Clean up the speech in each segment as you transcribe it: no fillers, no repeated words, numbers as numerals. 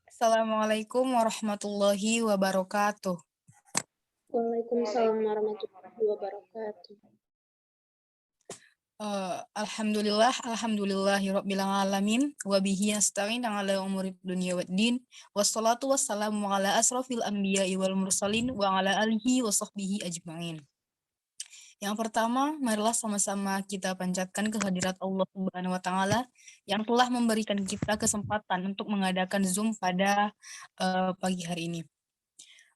Assalamualaikum warahmatullahi wabarakatuh. Waalaikumsalam warahmatullahi wabarakatuh. Alhamdulillahirabbil alamin wa bihi nasta'in ala umuri dunya waddin wassalatu wassalamu ala asrofil anbiya'i wal mursalin wa ala alihi wa sahbihi ajma'in. Yang pertama, marilah sama-sama kita panjatkan kehadirat Allah Subhanahu wa taala yang telah memberikan kita kesempatan untuk mengadakan Zoom pada pagi hari ini.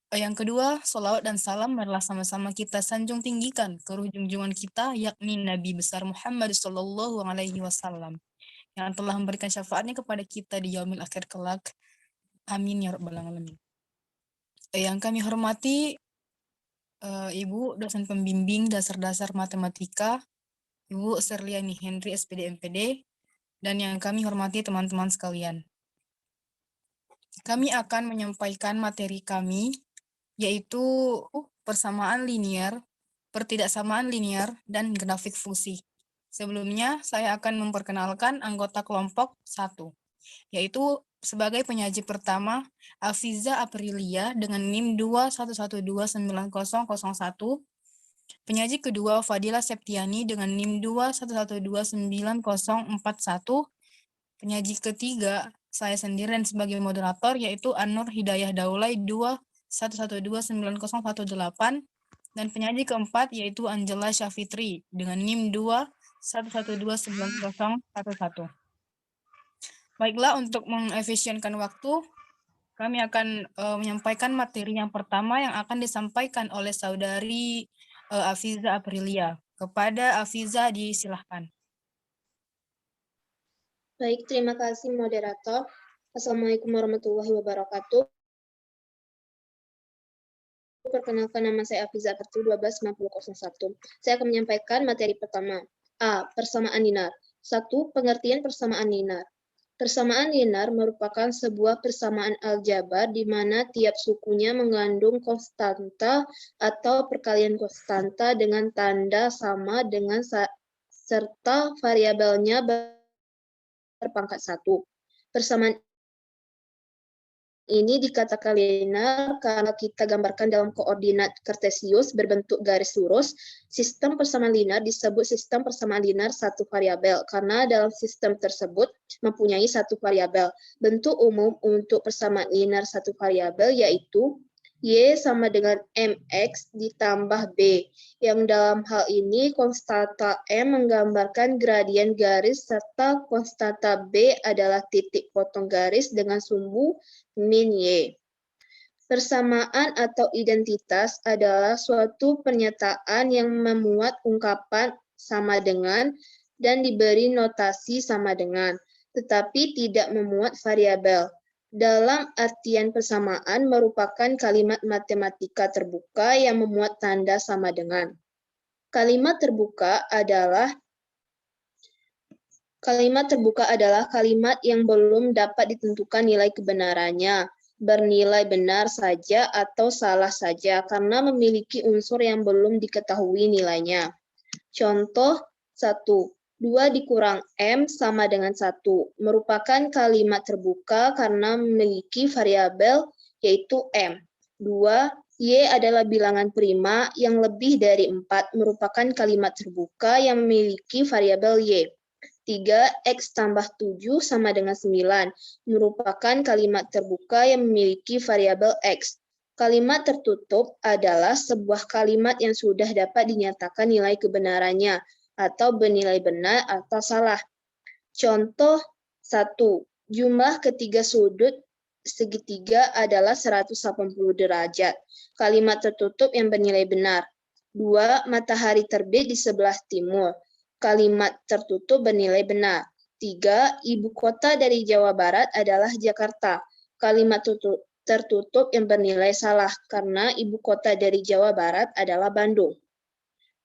Yang kedua, sholawat dan salam marilah sama-sama kita sanjung tinggikan ke junjungan kita, yakni Nabi besar Muhammad Shallallahu Alaihi Wasallam, yang telah memberikan syafaatnya kepada kita di yaumil akhir kelak. Amin ya rabbal alamin. Yang kami hormati Ibu dosen pembimbing dasar-dasar matematika, Ibu Serliani Henry SPD MPD, dan yang kami hormati teman-teman sekalian. Kami akan menyampaikan materi kami, yaitu persamaan linier, pertidaksamaan linier, dan grafik fungsi. Sebelumnya, saya akan memperkenalkan anggota kelompok 1, yaitu sebagai penyaji pertama, Afiza Aprilia dengan NIM 211290001, penyaji kedua, Fadila Septiani dengan NIM 211290041, penyaji ketiga, saya sendiri dan sebagai moderator, yaitu An-Nur Hidayah Daulay 211290018, dan penyaji keempat yaitu Angela Syafitri dengan NIM 211290011. Baiklah, untuk mengefisienkan waktu, kami akan menyampaikan materi yang pertama yang akan disampaikan oleh saudari Afiza Aprilia. Kepada Afiza disilahkan. Baik, terima kasih moderator. Assalamualaikum warahmatullahi wabarakatuh. Perkenalkan, nama saya Afiza Aprilia 129001. Saya akan menyampaikan materi pertama. A. Persamaan linear. 1. Pengertian persamaan linear. Persamaan linear merupakan sebuah persamaan aljabar di mana tiap sukunya mengandung konstanta atau perkalian konstanta dengan tanda sama dengan serta variabelnya berpangkat 1. Persamaan ini dikatakan linear karena kita gambarkan dalam koordinat kartesius berbentuk garis lurus. Sistem persamaan linear disebut sistem persamaan linear satu variabel karena dalam sistem tersebut mempunyai satu variabel. Bentuk umum untuk persamaan linear satu variabel yaitu Y sama dengan MX ditambah B, yang dalam hal ini konstanta M menggambarkan gradien garis serta konstanta B adalah titik potong garis dengan sumbu min Y. Persamaan atau identitas adalah suatu pernyataan yang memuat ungkapan sama dengan dan diberi notasi sama dengan, tetapi tidak memuat variabel. Dalam artian persamaan merupakan kalimat matematika terbuka yang memuat tanda sama dengan. Kalimat terbuka adalah kalimat yang belum dapat ditentukan nilai kebenarannya, bernilai benar saja atau salah saja karena memiliki unsur yang belum diketahui nilainya. Contoh 1. 2 dikurang M sama dengan 1 merupakan kalimat terbuka karena memiliki variabel yaitu M. 2. Y adalah bilangan prima yang lebih dari 4 merupakan kalimat terbuka yang memiliki variabel Y. 3. X tambah 7 sama dengan 9 merupakan kalimat terbuka yang memiliki variabel X. Kalimat tertutup adalah sebuah kalimat yang sudah dapat dinyatakan nilai kebenarannya atau bernilai benar atau salah. Contoh 1. Jumlah ketiga sudut segitiga adalah 180 derajat. Kalimat tertutup yang bernilai benar. 2. Matahari terbit di sebelah timur. Kalimat tertutup bernilai benar. 3. Ibu kota dari Jawa Barat adalah Jakarta. Kalimat tertutup yang bernilai salah karena ibu kota dari Jawa Barat adalah Bandung.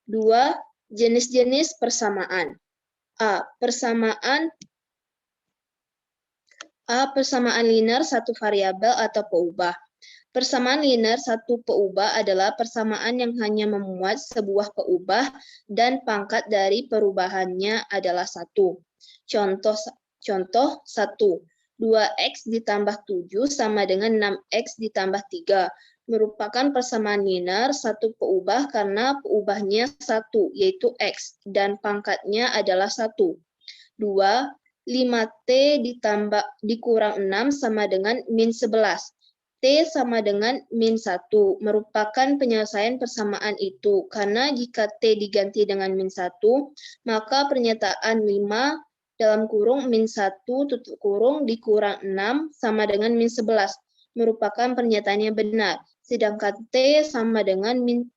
2. Jenis-jenis persamaan. A. Persamaan linear satu variabel atau peubah. Persamaan linear satu peubah adalah persamaan yang hanya memuat sebuah peubah dan pangkat dari perubahannya adalah 1. Contoh 1. 2x ditambah 7 sama dengan 6x ditambah 3. Merupakan persamaan linear satu peubah karena peubahnya 1, yaitu x, dan pangkatnya adalah 1. 2. 5t dikurang 6 sama dengan min 11. T sama dengan min 1 merupakan penyelesaian persamaan itu, karena jika T diganti dengan min 1, maka pernyataan 5 dalam kurung min 1 tutup kurung dikurang 6 sama dengan min 11 merupakan pernyataan yang benar, sedangkan T sama dengan 1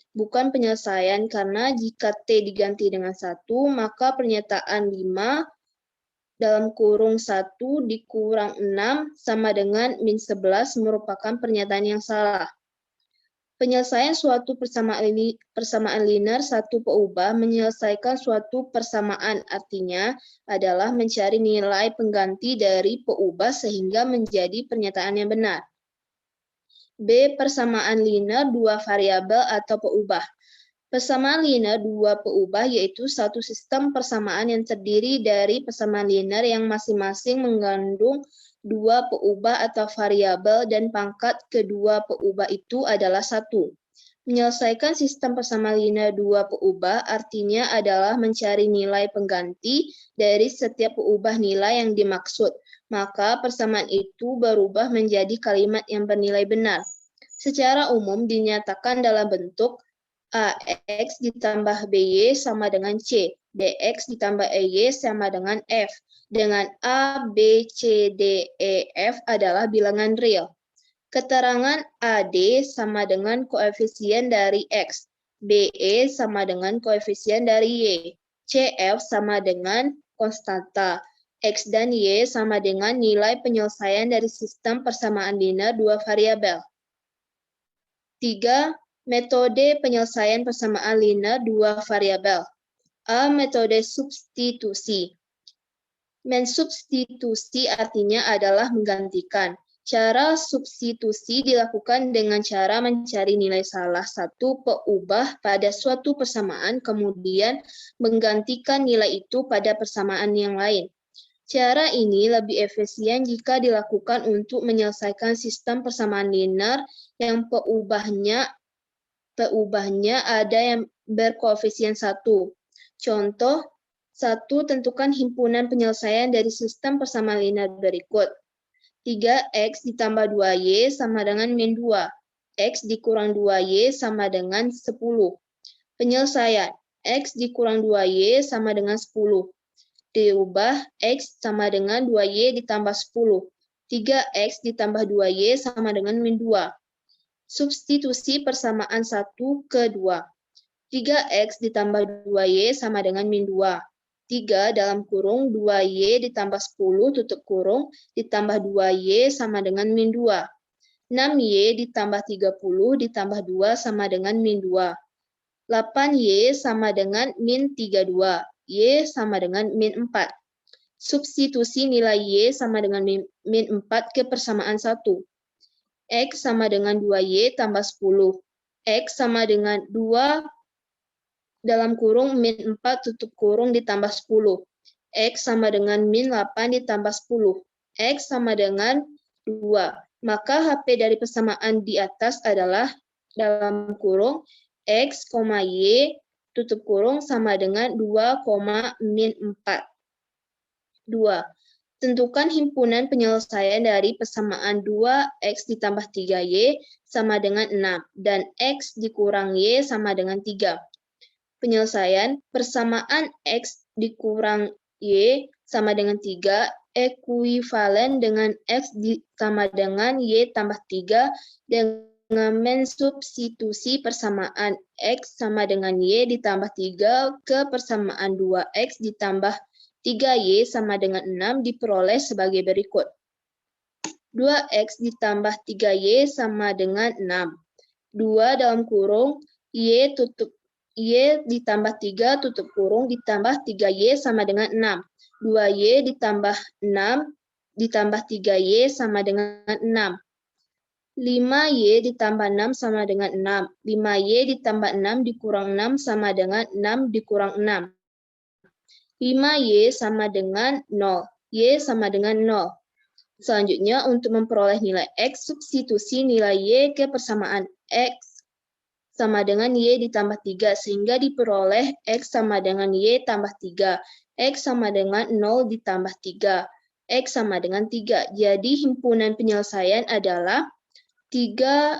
bukan penyelesaian karena jika T diganti dengan 1, maka pernyataan 5 dalam kurung 1 dikurang 6 sama dengan min 11 merupakan pernyataan yang salah. Penyelesaian suatu persamaan linear satu peubah menyelesaikan suatu persamaan, artinya adalah mencari nilai pengganti dari peubah sehingga menjadi pernyataan yang benar. B. Persamaan linear dua variabel atau peubah. Persamaan linear dua peubah yaitu satu sistem persamaan yang terdiri dari persamaan linear yang masing-masing mengandung dua peubah atau variabel dan pangkat kedua peubah itu adalah 1. Menyelesaikan sistem persamaan linear dua peubah artinya adalah mencari nilai pengganti dari setiap peubah nilai yang dimaksud. Maka persamaan itu berubah menjadi kalimat yang bernilai benar. Secara umum dinyatakan dalam bentuk AX ditambah BY sama dengan C, DX ditambah EY sama dengan F, dengan A, B, C, D, E, F adalah bilangan real. Keterangan AD sama dengan koefisien dari X, BE sama dengan koefisien dari Y, CF sama dengan konstanta, X dan Y sama dengan nilai penyelesaian dari sistem persamaan linear dua variabel. 3. Metode penyelesaian persamaan linear dua variabel. A. Metode substitusi. Mensubstitusi artinya adalah menggantikan. Cara substitusi dilakukan dengan cara mencari nilai salah satu peubah pada suatu persamaan, kemudian menggantikan nilai itu pada persamaan yang lain. Cara ini lebih efisien jika dilakukan untuk menyelesaikan sistem persamaan linear yang peubahnya ada yang berkoefisien 1. Contoh, 1. Tentukan himpunan penyelesaian dari sistem persamaan linear berikut. 3x ditambah 2y sama dengan min 2. X dikurang 2y sama dengan 10. Penyelesaian, x dikurang 2y sama dengan 10. Diubah, x sama dengan 2y ditambah 10. 3x ditambah 2y sama dengan min 2. Substitusi persamaan 1 ke 2. 3x ditambah 2y sama dengan min 2. 3 dalam kurung 2y ditambah 10 tutup kurung ditambah 2y sama dengan min 2. 6y ditambah 30 ditambah 2 sama dengan min 2. 8y sama dengan min 32. Y sama dengan min 4. Substitusi nilai y sama dengan min 4 ke persamaan 1. X sama dengan 2y tambah 10. X sama dengan 2 dalam kurung min 4 tutup kurung ditambah 10. X sama dengan min 8 ditambah 10. X sama dengan 2. Maka HP dari persamaan di atas adalah dalam kurung X, Y, tutup kurung sama dengan 2, min 4. 2. Tentukan himpunan penyelesaian dari persamaan 2x ditambah 3y sama dengan 6 dan x dikurang y sama dengan 3. Penyelesaian persamaan x dikurang y sama dengan 3 ekuivalen dengan x sama dengan y tambah 3 dengan mensubstitusi persamaan x sama dengan y ditambah 3 ke persamaan 2x ditambah 3y sama dengan 6 diperoleh sebagai berikut. 2x ditambah 3y sama dengan 6. 2 dalam kurung y ditambah 3 tutup kurung ditambah 3y sama dengan 6. 2y ditambah 6 ditambah 3y sama dengan 6. 5y ditambah 6 sama dengan 6. 5y ditambah 6 dikurang 6 sama dengan 6 dikurang 6. 5y sama dengan 0. Y sama dengan 0. Selanjutnya, untuk memperoleh nilai X, substitusi nilai Y ke persamaan X sama dengan Y ditambah 3, sehingga diperoleh X sama dengan Y tambah 3. X sama dengan 0 ditambah 3. X sama dengan 3. Jadi, himpunan penyelesaian adalah 3,0.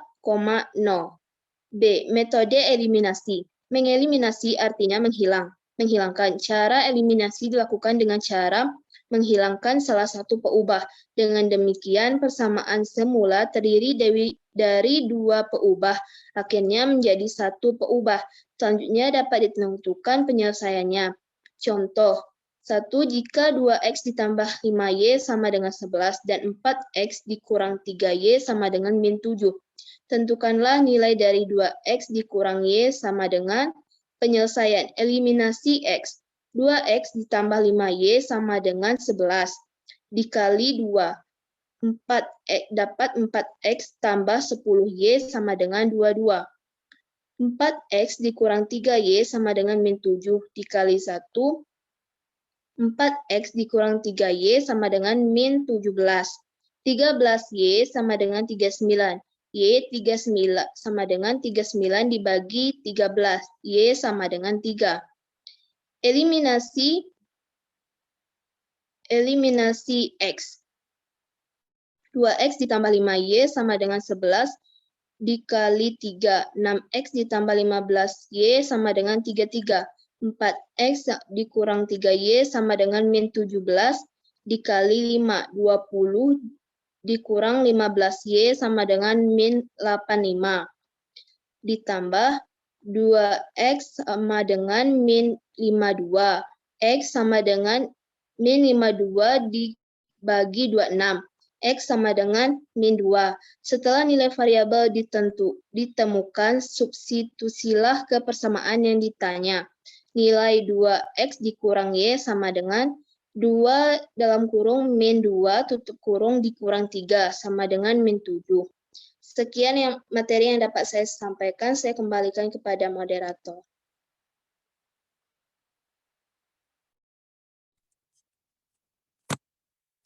B. Metode eliminasi. Mengeliminasi artinya menghilangkan. Cara eliminasi dilakukan dengan cara menghilangkan salah satu peubah. Dengan demikian, persamaan semula terdiri dari dua peubah, akhirnya menjadi satu peubah. Selanjutnya dapat ditentukan penyelesaiannya. Contoh, 1. Jika 2x ditambah 5y sama dengan 11 dan 4x dikurang 3y sama dengan min 7. Tentukanlah nilai dari 2x dikurang y sama dengan penyelesaian eliminasi x. 2x ditambah 5y sama dengan 11. Dikali 2. Dapat 4x tambah 10y sama dengan 22. 4x dikurang 3y sama dengan min 7. Dikali 1. 4x dikurang 3y sama dengan min 17. 13y sama dengan 39. Y 39 sama dengan 39 dibagi 13. Y sama dengan 3. Eliminasi X. 2x ditambah 5y sama dengan 11 dikali 3. 6x ditambah 15y sama dengan 33. 4x dikurang 3y sama dengan min 17 dikali 5. 20 dikurang 15y sama dengan min 85. Ditambah 2x sama dengan min 52. X sama dengan min 52 dibagi 26. X sama dengan min 2. Setelah nilai variabel ditemukan, substitusilah ke persamaan yang ditanya. Nilai 2x dikurang y sama dengan 2 dalam kurung min 2 tutup kurung dikurang 3 sama dengan min 7. Sekian materi yang dapat saya sampaikan. Saya kembalikan kepada moderator.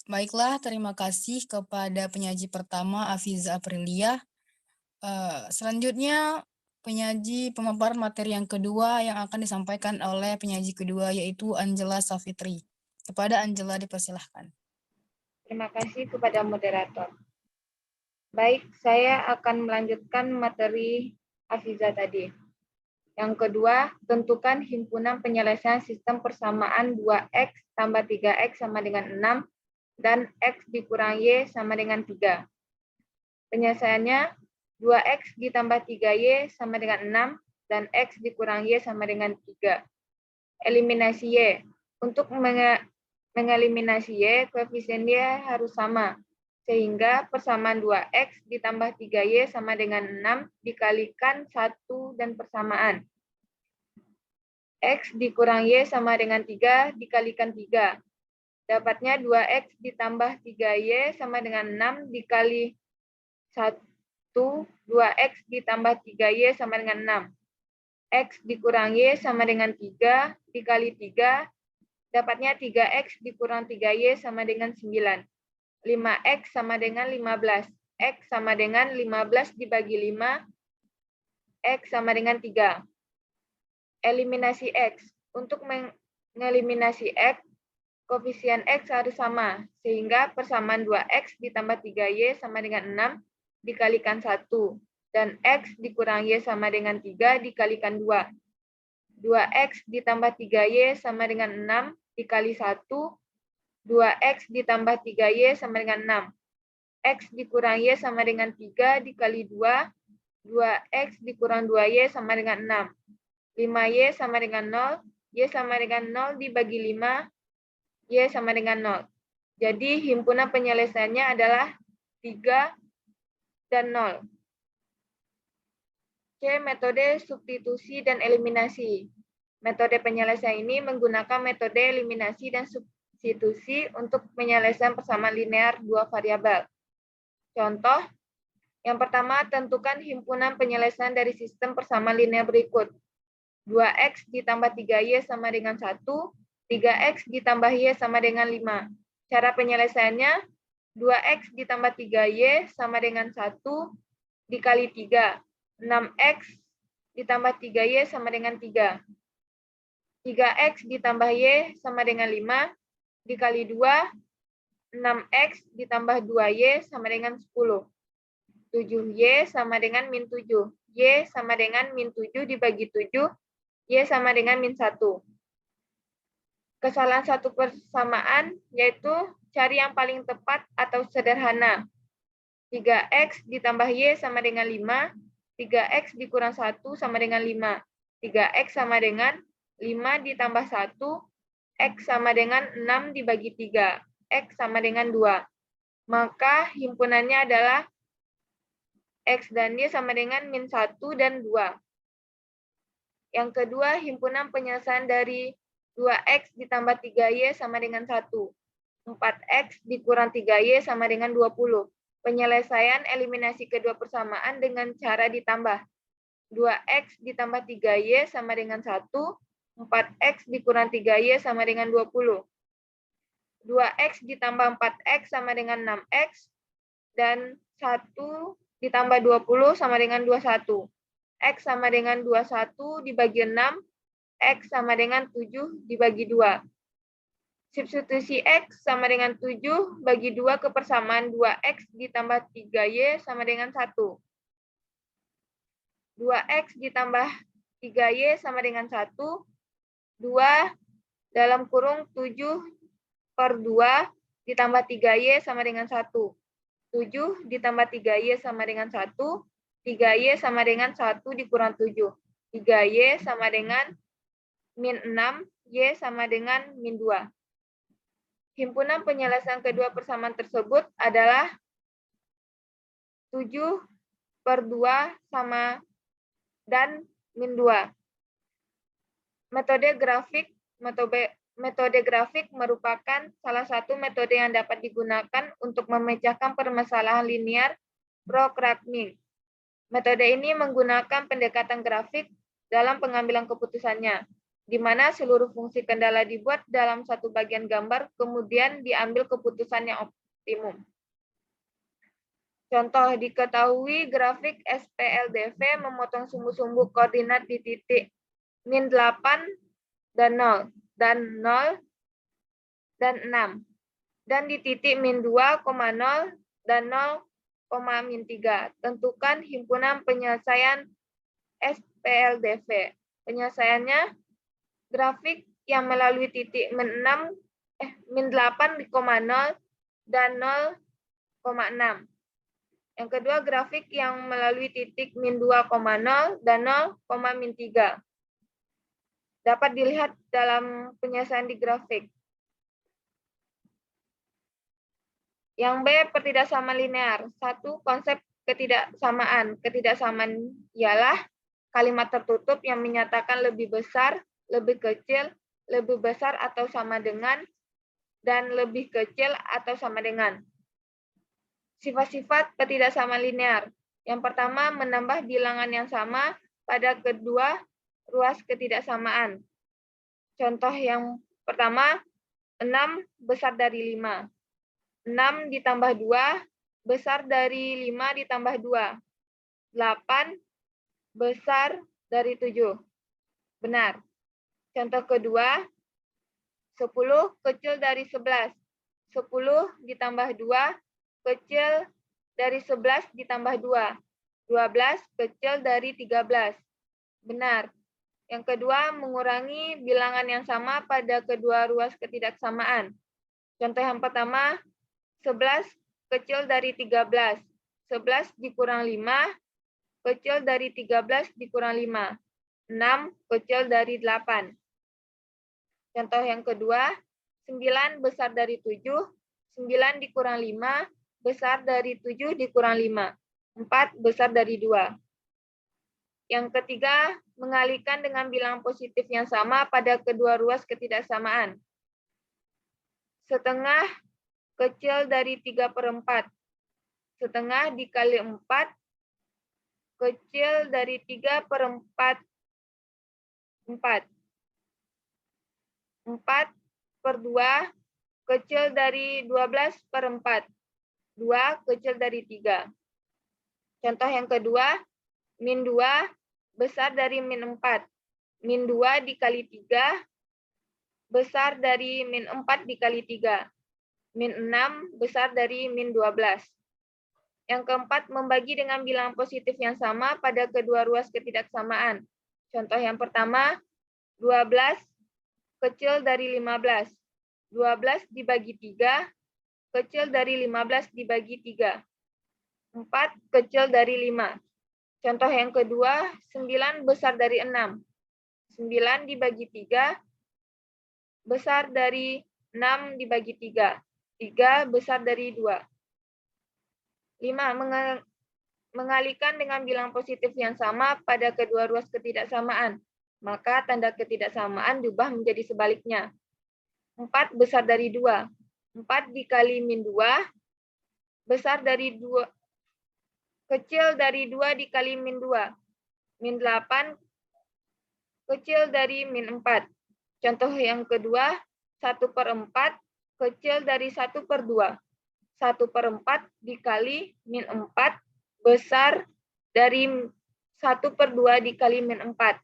Baiklah, terima kasih kepada penyaji pertama, Afiza Aprilia. Selanjutnya, pemaparan materi yang kedua yang akan disampaikan oleh penyaji kedua, yaitu Angela Safitri. Kepada Angela dipersilahkan. Terima kasih kepada moderator. Baik, saya akan melanjutkan materi Afiza tadi. Yang kedua, tentukan himpunan penyelesaian sistem persamaan 2x tambah 3x sama dengan 6 dan x dikurang y sama dengan 3. Penyelesaiannya 2x ditambah 3y sama dengan 6 dan x dikurang y sama dengan 3. Eliminasi y. Untuk mengeliminasi y, koefisien y harus sama. Sehingga persamaan 2x ditambah 3y sama dengan 6 dikalikan 1 dan persamaan. X dikurang y sama dengan 3 dikalikan 3. Dapatnya 2x ditambah 3y sama dengan 6 dikali 1. 2x ditambah 3y sama dengan 6. X dikurang y sama dengan 3 dikali 3. Dapatnya 3x dikurang 3y sama dengan 9. 5x sama dengan 15. X sama dengan 15 dibagi 5. X sama dengan 3. Eliminasi X. Untuk mengeliminasi X, koefisien X harus sama. Sehingga persamaan 2x ditambah 3y sama dengan 6 dikalikan 1. Dan X dikurang Y sama dengan 3 dikalikan 2. 2X ditambah 3Y sama dengan 6 dikali 1. 2X ditambah 3Y sama dengan 6. X dikurang Y sama dengan 3 dikali 2. 2X dikurang 2Y sama dengan 6. 5Y sama dengan 0. Y sama dengan 0 dibagi 5. Y sama dengan 0. Jadi himpunan penyelesaiannya adalah 3 dan 0. C. Metode substitusi dan eliminasi. Metode penyelesaian ini menggunakan metode eliminasi dan substitusi untuk penyelesaian persamaan linear dua variabel. Contoh, yang pertama, tentukan himpunan penyelesaian dari sistem persamaan linear berikut. 2x ditambah 3y sama dengan 1, 3x ditambah y sama dengan 5. Cara penyelesaiannya, 2x ditambah 3y sama dengan 1 dikali 3. 6x ditambah 3y sama dengan 3. 3x ditambah y sama dengan 5 dikali 2. 6x ditambah 2y sama dengan 10. 7y sama dengan min 7. Y sama dengan min 7 dibagi 7. Y sama dengan min 1. Kesalahan satu persamaan yaitu cari yang paling tepat atau sederhana. 3x ditambah y sama dengan 5. 3x dikurang 1 sama dengan 5. 3x sama dengan 5 ditambah 1. X sama dengan 6 dibagi 3. X sama dengan 2. Maka himpunannya adalah X dan Y sama dengan min 1 dan 2. Yang kedua, himpunan penyelesaian dari 2X ditambah 3Y sama dengan 1. 4X dikurang 3Y sama dengan 20. Penyelesaian eliminasi kedua persamaan dengan cara ditambah. 2X ditambah 3Y sama dengan 1. 4X dikurang 3Y sama dengan 20. 2X ditambah 4X sama dengan 6X. Dan 1 ditambah 20 sama dengan 21. X sama dengan 21 dibagi 6. X sama dengan 7 dibagi 2. Substitusi X sama dengan 7 bagi 2 ke persamaan 2X ditambah 3Y sama dengan 1. 2X ditambah 3Y sama dengan 1. 2 dalam kurung 7 per 2 ditambah 3Y sama dengan 1. 7 ditambah 3Y sama dengan 1. 3Y sama dengan 1 dikurang 7. 3Y sama dengan min 6. Y sama dengan min 2. Himpunan penyelesaian kedua persamaan tersebut adalah 7 per 2 sama dan min 2. Metode grafik merupakan salah satu metode yang dapat digunakan untuk memecahkan permasalahan linear programming. Metode ini menggunakan pendekatan grafik dalam pengambilan keputusannya, di mana seluruh fungsi kendala dibuat dalam satu bagian gambar, kemudian diambil keputusan yang optimum. Contoh, diketahui grafik SPLDV memotong sumbu-sumbu koordinat di titik min 8 dan 0, dan 0 dan 6, dan di titik min 2, 0 dan 0, min 3. Tentukan himpunan penyelesaian SPLDV. Penyelesaiannya, grafik yang melalui titik min 8,0 dan 0,6. Yang kedua, grafik yang melalui titik min 2,0 dan 0, min 3. Dapat dilihat dalam penyelesaian di grafik. Yang B, pertidaksamaan linear. 1. Konsep ketidaksamaan. Ketidaksamaan ialah kalimat tertutup yang menyatakan lebih besar, lebih kecil, lebih besar atau sama dengan, dan lebih kecil atau sama dengan. Sifat-sifat ketidaksamaan linear. Yang pertama, menambah bilangan yang sama pada kedua ruas ketidaksamaan. Contoh yang pertama, 6 besar dari 5. 6 ditambah 2 besar dari 5 ditambah 2. 8 besar dari 7. Benar. Contoh kedua, 10 kecil dari 11. 10 ditambah 2 kecil dari 11 ditambah 2. 12 kecil dari 13. Benar. Yang kedua, mengurangi bilangan yang sama pada kedua ruas ketidaksamaan. Contoh yang pertama, 11 kecil dari 13. 11 dikurang 5 kecil dari 13 dikurang 5. 6 kecil dari 8. Contoh yang kedua, 9 besar dari 7. 9 dikurang 5 besar dari 7 dikurang 5. 4 besar dari 2. Yang ketiga, mengalihkan dengan bilangan positif yang sama pada kedua ruas ketidaksamaan. Setengah kecil dari 3/4. Setengah dikali 4 kecil dari 3/4. 4 per 2 kecil dari 12/4. 2 kecil dari 3. Contoh yang kedua, min 2 besar dari min 4. Min 2 dikali 3 besar dari min 4 dikali 3. Min 6 besar dari min 12. Yang keempat, membagi dengan bilangan positif yang sama pada kedua ruas ketidaksamaan. Contoh yang pertama, 12 kecil dari 15. 12 dibagi 3 kecil dari 15 dibagi 3. 4 kecil dari 5. Contoh yang kedua, 9 besar dari 6. 9 dibagi 3 besar dari 6 dibagi 3. 3 besar dari 2. 5. Mengalihkan dengan bilangan positif yang sama pada kedua ruas ketidaksamaan. Maka tanda ketidaksamaan diubah menjadi sebaliknya. 4 besar dari 2. 4 dikali min 2 besar dari 2. Kecil dari 2 dikali min 2. Min 8 kecil dari min 4. Contoh yang kedua, 1/4 kecil dari 1/2. 1/4 dikali min 4 besar dari 1/2 dikali min 4.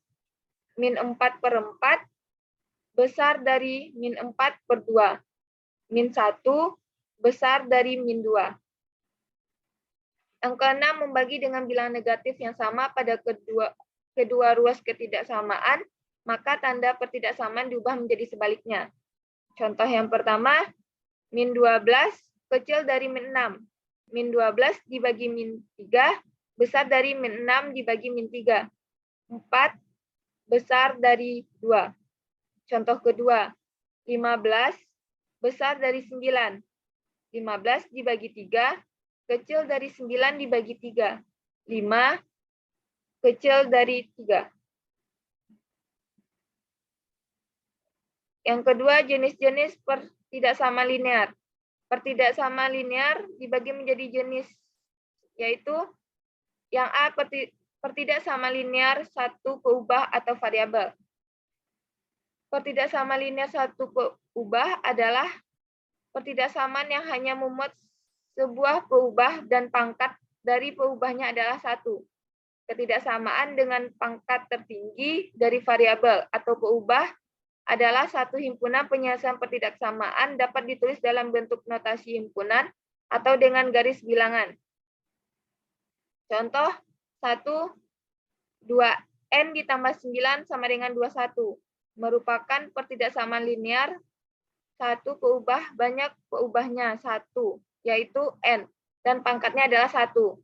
Min 4/4 besar dari min 4/2. Min 1 besar dari min 2. Yang keenam, membagi dengan bilangan negatif yang sama pada kedua ruas ketidaksamaan, maka tanda pertidaksamaan diubah menjadi sebaliknya. Contoh yang pertama, min 12 kecil dari min 6. Min 12 dibagi min 3 besar dari min 6 dibagi min 3. 4 besar dari 2. Contoh kedua, 15 besar dari 9. 15 dibagi 3 kecil dari 9 dibagi 3. 5 kecil dari 3. Yang kedua, jenis-jenis pertidaksamaan linear. Pertidaksamaan linear dibagi menjadi jenis, yaitu yang A, pertidaksamaan linear satu keubah atau variabel. Pertidaksamaan linear satu keubah adalah pertidaksamaan yang hanya memuat sebuah peubah dan pangkat dari peubahnya adalah 1. Ketidaksamaan dengan pangkat tertinggi dari variabel atau peubah adalah satu himpunan penyelesaian pertidaksamaan dapat ditulis dalam bentuk notasi himpunan atau dengan garis bilangan. Contoh 1, 2n ditambah 9 sama dengan 21 merupakan pertidaksamaan linear satu keubah banyak keubahnya 1, yaitu n, dan pangkatnya adalah 1.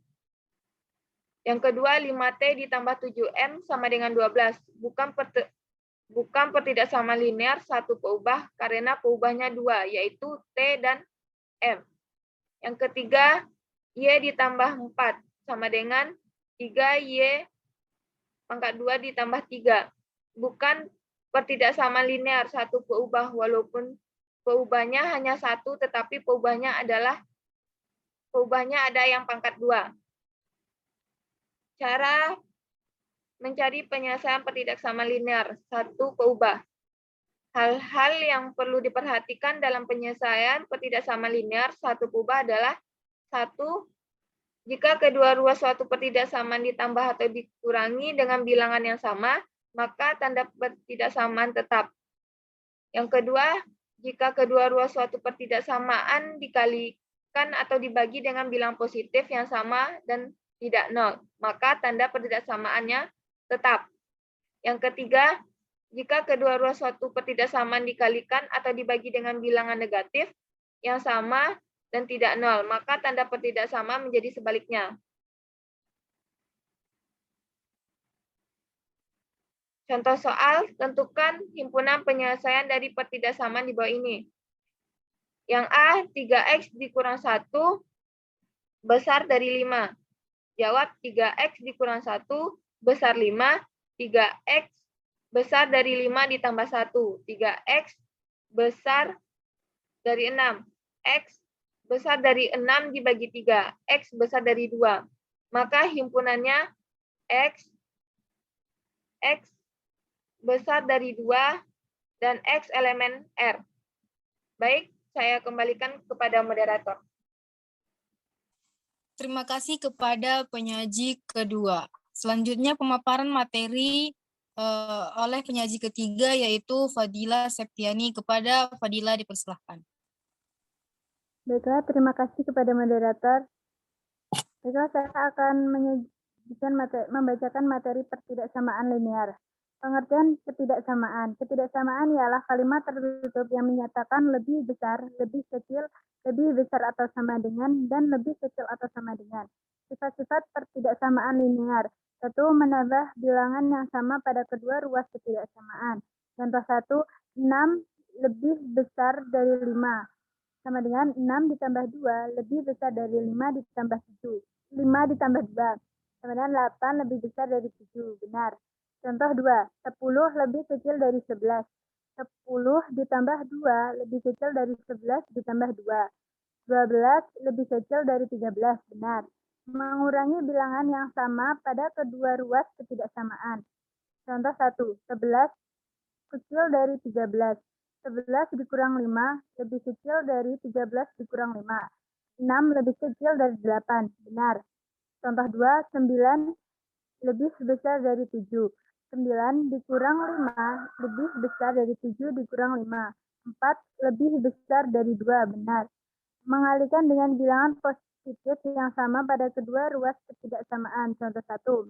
Yang kedua, 5t ditambah 7m sama dengan 12. Bukan pertidaksamaan linear satu keubah karena peubahnya 2, yaitu t dan m. Yang ketiga, y ditambah 4 sama dengan 3y pangkat 2 ditambah 3. Bukan pertidaksamaan linear satu peubah walaupun peubahnya hanya 1, tetapi peubahnya ada yang pangkat 2. Cara mencari penyelesaian pertidaksamaan linear satu keubah. Hal-hal yang perlu diperhatikan dalam penyelesaian pertidaksamaan linear satu keubah adalah 1. Jika kedua ruas suatu pertidaksamaan ditambah atau dikurangi dengan bilangan yang sama, maka tanda pertidaksamaan tetap. Yang kedua, jika kedua ruas suatu pertidaksamaan dikalikan atau dibagi dengan bilangan positif yang sama dan tidak nol, maka tanda pertidaksamaannya tetap. Yang ketiga, jika kedua ruas suatu pertidaksamaan dikalikan atau dibagi dengan bilangan negatif yang sama dan tidak nol, maka tanda pertidaksamaan menjadi sebaliknya. Contoh soal, tentukan himpunan penyelesaian dari pertidaksamaan di bawah ini. Yang A, 3x dikurang 1 besar dari 5. Jawab 3x dikurang 1 besar 5, 3x besar dari 5 ditambah 1. 3x besar dari 6. X besar dari 6 dibagi 3. X besar dari 2. Maka himpunannya X besar dari 2, dan X elemen R. Baik, saya kembalikan kepada moderator. Terima kasih kepada penyaji kedua. Selanjutnya pemaparan materi oleh penyaji ketiga yaitu Fadila Septiani. Kepada Fadila dipersilahkan. Baiklah, terima kasih kepada moderator. Baiklah, saya akan membacakan materi pertidaksamaan linear. Pengertian ketidaksamaan. Ketidaksamaan ialah kalimat tertutup yang menyatakan lebih besar, lebih kecil, lebih besar atau sama dengan, dan lebih kecil atau sama dengan. Sifat-sifat pertidaksamaan linear. 1. Menambah bilangan yang sama pada kedua ruas ketidaksamaan. Contoh 1, 6 lebih besar dari 5. Sama dengan 6 ditambah 2 lebih besar dari 5 ditambah 7. 5 ditambah 2 sama dengan 8 lebih besar dari 7. Benar. Contoh 2, 10 lebih kecil dari 11. 10 ditambah 2 lebih kecil dari 11 ditambah 2. 12 lebih kecil dari 13. Benar. Mengurangi bilangan yang sama pada kedua ruas ketidaksamaan. Contoh 1, 11 kecil dari 13. 11 dikurang 5 lebih kecil dari 13 dikurang 5. 6 lebih kecil dari 8. Benar. Contoh 2, 9 lebih besar dari 7. 9 dikurang 5 lebih besar dari 7 dikurang 5. 4 lebih besar dari 2. Benar. Mengalihkan dengan bilangan positif yang sama pada kedua ruas ketidaksamaan. Contoh 1.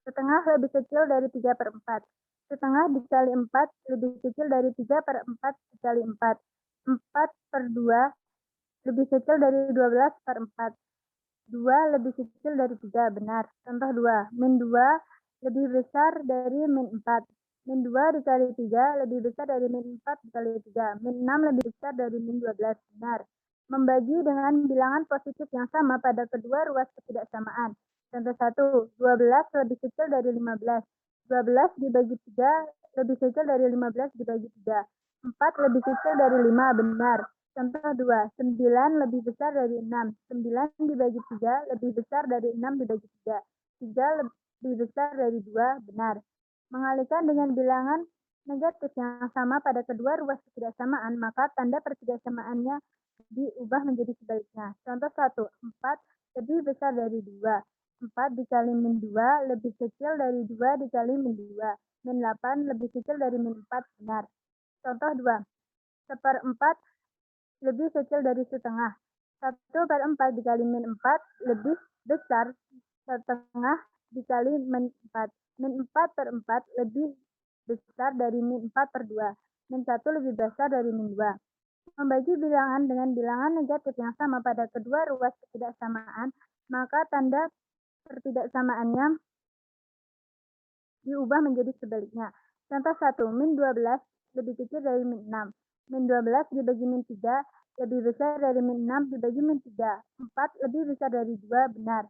Setengah lebih kecil dari 3/4. Setengah dikali 4 lebih kecil dari 3/4 dikali 4. 4/2 lebih kecil dari 12/4. 2 lebih kecil dari 3. Benar. Contoh 2. Min 2 lebih besar dari min 4. Min 2 dikali 3 lebih besar dari min 4 dikali 3. Min 6 lebih besar dari min 12. Benar. Membagi dengan bilangan positif yang sama pada kedua ruas ketidaksamaan. Contoh 1, 12 lebih kecil dari 15. 12 dibagi 3 lebih kecil dari 15 dibagi 3. 4 lebih kecil dari 5. Benar. Contoh 2, 9 lebih besar dari 6. 9 dibagi 3 lebih besar dari 6 dibagi 3. 3 lebih besar dari 2. Benar. Mengalihkan dengan bilangan negatif yang sama pada kedua ruas ketidaksamaan, maka tanda pertidaksamaannya diubah menjadi sebaliknya. Contoh 1, 4 lebih besar dari 2. 4 dikali min 2 lebih kecil dari 2 dikali min 2. Min 8 lebih kecil dari min 4. Benar. Contoh 2, 1/4 lebih kecil dari setengah. 1/4 dikali min 4 lebih besar setengah dikali min 4. Min 4/4 lebih besar dari min 4/2. Min 1 lebih besar dari min 2. Membagi bilangan dengan bilangan negatif yang sama pada kedua ruas ketidaksamaan, maka tanda pertidaksamaannya diubah menjadi sebaliknya. Contoh 1, min 12 lebih kecil dari min 6. Min 12 dibagi min 3 lebih besar dari min 6 dibagi min 3. 4 lebih besar dari 2. Benar.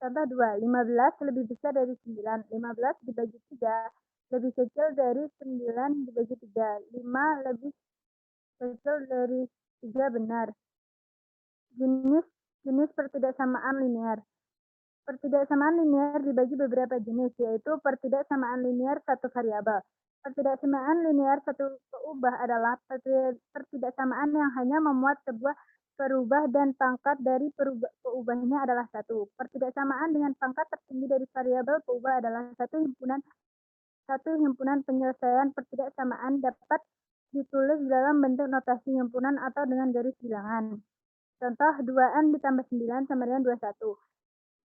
Contoh 2, 15 lebih besar dari 9. 15 dibagi 3 lebih kecil dari 9 dibagi 3. 5 lebih kecil dari 3. Benar. Jenis pertidaksamaan linear. Pertidaksamaan linear dibagi beberapa jenis, yaitu pertidaksamaan linear satu variabel. Pertidaksamaan linear satu peubah adalah pertidaksamaan yang hanya memuat sebuah perubah dan pangkat dari peubahnya adalah 1. Pertidaksamaan dengan pangkat tertinggi dari variabel peubah adalah satu himpunan penyelesaian pertidaksamaan dapat ditulis dalam bentuk notasi himpunan atau dengan garis bilangan. Contoh 2n ditambah 9 sama dengan 21.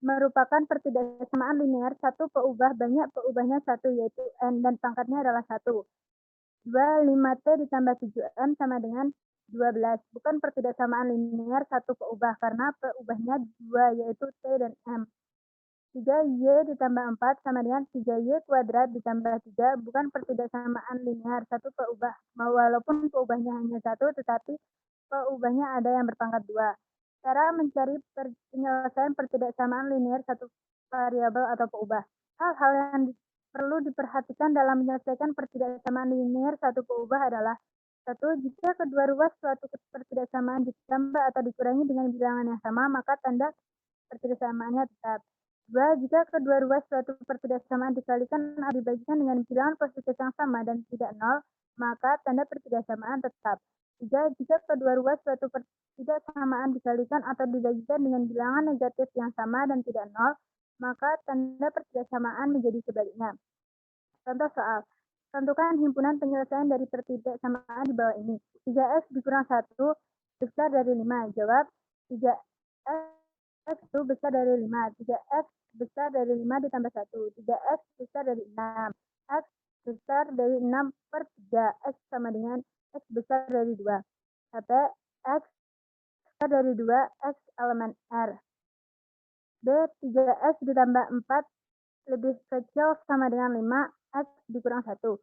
Merupakan pertidaksamaan linear satu peubah banyak peubahnya 1 yaitu n dan pangkatnya adalah 1. 2, 5t ditambah 7n sama dengan 12. Bukan pertidaksamaan linear satu peubah karena peubahnya 2 yaitu t dan m. 3y ditambah 4 sama dengan 3y kuadrat ditambah 3 bukan pertidaksamaan linear satu peubah. Walaupun peubahnya hanya 1 tetapi peubahnya ada yang berpangkat 2. Cara mencari penyelesaian pertidaksamaan linear satu variabel atau peubah. Hal-hal yang perlu diperhatikan dalam menyelesaikan pertidaksamaan linear satu peubah adalah 1. Jika kedua ruas suatu pertidaksamaan ditambah atau dikurangi dengan bilangan yang sama, maka tanda pertidaksamaannya tetap. 2. Jika kedua ruas suatu pertidaksamaan dikalikan atau dibagikan dengan bilangan positif yang sama dan tidak nol, maka tanda pertidaksamaan tetap. Jika kedua ruas suatu pertidaksamaan dikalikan atau dibagikan dengan bilangan negatif yang sama dan tidak nol, maka tanda pertidaksamaan menjadi sebaliknya. Contoh soal. Tentukan himpunan penyelesaian dari pertidaksamaan di bawah ini. 3x dikurang 1 besar dari 5. Jawab, 3x itu besar dari 5. 3x besar dari 5 ditambah 1. 3x besar dari 6. X besar dari 6 per 3. X sama dengan X besar dari 2. X besar dari 2, X elemen R. B, 3x ditambah 4 lebih kecil sama dengan 5, X dikurang 1.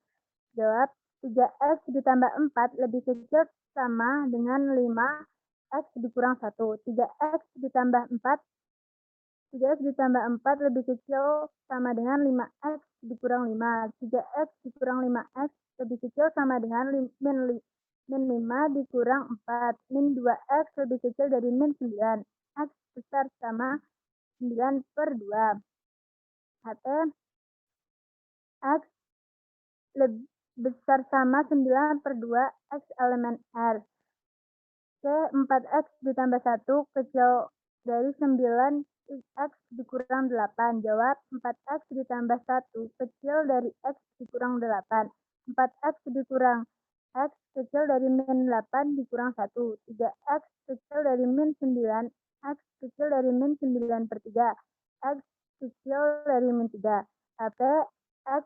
Jawab, 3x ditambah 4 lebih kecil sama dengan 5, X dikurang 1. 3x ditambah 4 lebih kecil sama dengan 5x dikurang 5. 3x dikurang 5x lebih kecil sama dengan min 5 dikurang 4. Min 2x lebih kecil dari min 9. X besar sama 9 per 2. HT X lebih besar sama 9 per 2 X elemen R. C, 4X ditambah 1 kecil dari 9 X dikurang 8. Jawab, 4X ditambah 1 kecil dari X dikurang 8. 4X dikurang X kecil dari min 8 dikurang 1. 3X kecil dari min 9. X kecil dari min 9 per 3. X kecil dari min 3. HP X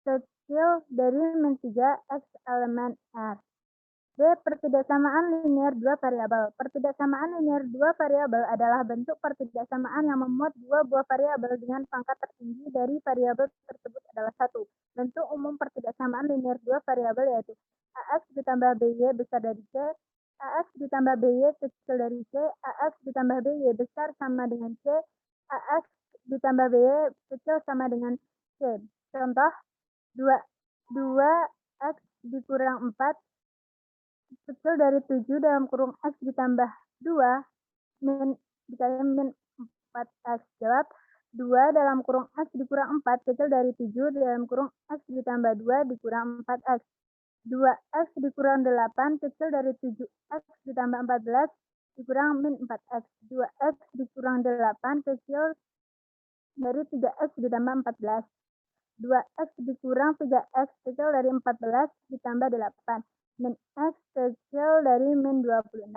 kecil dari min 3 X elemen R. D, pertidaksamaan linier dua variabel. Pertidaksamaan linier dua variabel adalah bentuk pertidaksamaan yang memuat dua buah variabel dengan pangkat tertinggi dari variabel tersebut adalah 1. Bentuk umum pertidaksamaan linier dua variabel yaitu AX ditambah BY besar dari C, AX ditambah BY kecil dari C, AX ditambah BY besar sama dengan C, AX ditambah BY kecil sama dengan C. Contoh, 2X dikurang 4 kecil dari 7 dalam kurung X ditambah 2 dikali min 4X. Jawab, 2 dalam kurung X dikurang 4 kecil dari 7 dalam kurung X ditambah 2 dikurang 4X. 2X dikurang 8 kecil dari 7X ditambah 14 dikurang min 4X. 2X dikurang 8 kecil dari 3X ditambah 14. 2X dikurang 3X kecil dari 14 ditambah 8. Min X kecil dari min 26.